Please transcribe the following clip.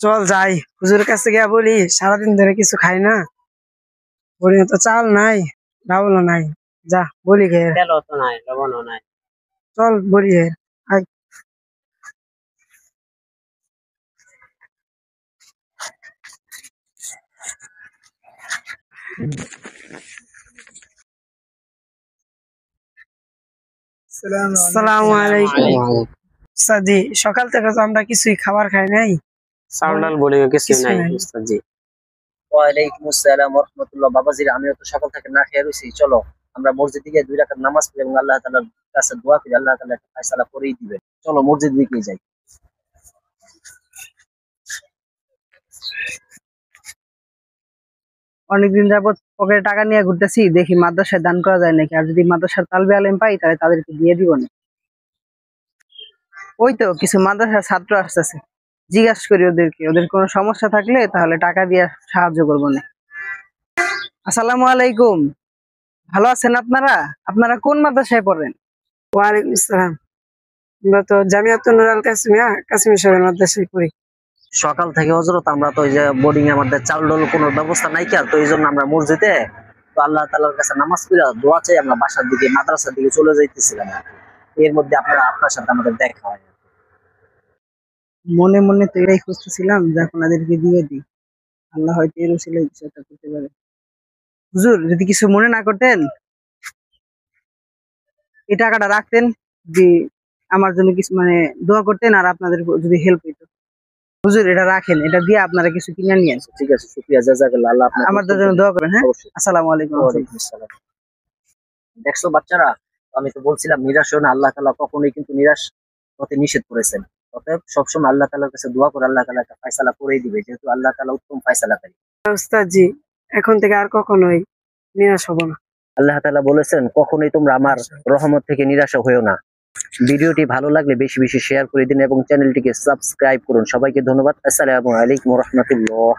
চল যাই হুজুরের কাছে গিয়া বলি, সারাদিন ধরে কিছু খাই না, বলি তো চাল নাই, ডাউলও নাই। যা বলি গে, তেলও তো নাই, লবণও নাই। চল বলি গে। আয়। আসসালামু আলাইকুম। সাজি, সকাল থেকে তো আমরা কিছুই খাবার খাই নাই। চাল ডাল বলে কিছু কিছুই নাই নাই। উস্তাদজি। ওয়ালাইকুম আসসালাম ওয়া রাহমাতুল্লাহ। বাবাজিরা, আমিও তো সকাল থেকে না খেয়ে রয়েছি। চলো আমরা মসজিদে গিয়ে 2 রাকাত নামাজ পড়ি এবং আল্লাহ তাআলার কাছে দোয়া করি, আল্লাহ তাআলা একটা ফয়সালা করেই দিবেন। চলো মসজিদ দিকে যাই। অনেকদিন যাবত পকেটে টাকা নিয়ে ঘুরতেছি, দেখি মাদ্রাসায় দান করা যায় নাকি। আর যদি মাদ্রাসার তালবে আলেম পাই তাহলে তাদেরকে দিয়ে দিব না। ওই তো কিছু মাদ্রাসার ছাত্র আসতেছে, জিজ্ঞাসা করি ওদেরকে, ওদের কোনো সমস্যা থাকলে তাহলে টাকা দিয়ে সাহায্য করবো না। আসসালামু আলাইকুম, ভালো আছেন আপনারা? আপনারা কোন মাদ্রাসায় পড়েন? ওয়ালাইকুম আসসালাম। আমরা তো জামিয়াতুন নূর আল কাসিমিয়া কাসিমি শহরের মাদ্রাসায় পড়ি। সকাল থেকে হযরত আমরা তো ওই যে বোর্ডিং এ আমাদের চাল ডাল কোনো ব্যবস্থা নাই, তো এই জন্য আমরা মসজিদে তো আল্লাহ তাআলার কাছে নামাজ পড়ে দোয়া চাই আমরা বাসার দিকে মাদ্রাসার দিকে চলে যাইতেছিলাম। এর মধ্যে আপনার সাথে আমাদের দেখা হয়। মনে মনে তো এটাই খুঁজতেছিলাম যে আপনাদেরকে দিয়ে দিই, আল্লাহ হয়তো এর উসিলায় কিছু একটা করতে পারে। হুজুর, যদি কিছু মনে না করতেন, এই টাকাটা রাখতেন, যে আমার জন্য কিছু মানে দোয়া করতেন আর আপনাদের যদি হেল্প হইতো। হুজুর, এটা রাখেন, এটা দিয়ে আপনারা কিছু কিনে নিয়েন। ঠিক আছে, শুকরিয়া, জাযাকাল্লাহ। আল্লাহ আপনাকে আমাদের জন্য দোয়া করেন। হ্যাঁ, অবশ্যই। আসসালামু আলাইকুম। ওয়ালাইকুম আসসালাম। দেখছো বাচ্চারা, আমি তো বলছিলাম নিরাশ হও না, আল্লাহ তাআলা কখনোই কিন্তু নিরাশ হতে নিষেধ করেছেন। অতএব সবসময় আল্লাহ তাআলার কাছে দোয়া করে, আল্লাহ তাআলা একটা ফয়সালা করেই দিবে, যেহেতু আল্লাহ তাআলা উত্তম ফয়সালাকারী। উস্তাদজি, এখন থেকে আর কখনোই নিরাশ হব না। আল্লাহ তাআলা বলেছেন, কখনোই তোমরা আমার রহমত থেকে নিরাশ হইও না। ভিডিওটি ভালো লাগলে বেশি বেশি শেয়ার করে দিন এবং চ্যানেলটিকে সাবস্ক্রাইব করুন। সবাইকে ধন্যবাদ। আসসালামু আলাইকুম ওয়া রাহমাতুল্লাহ।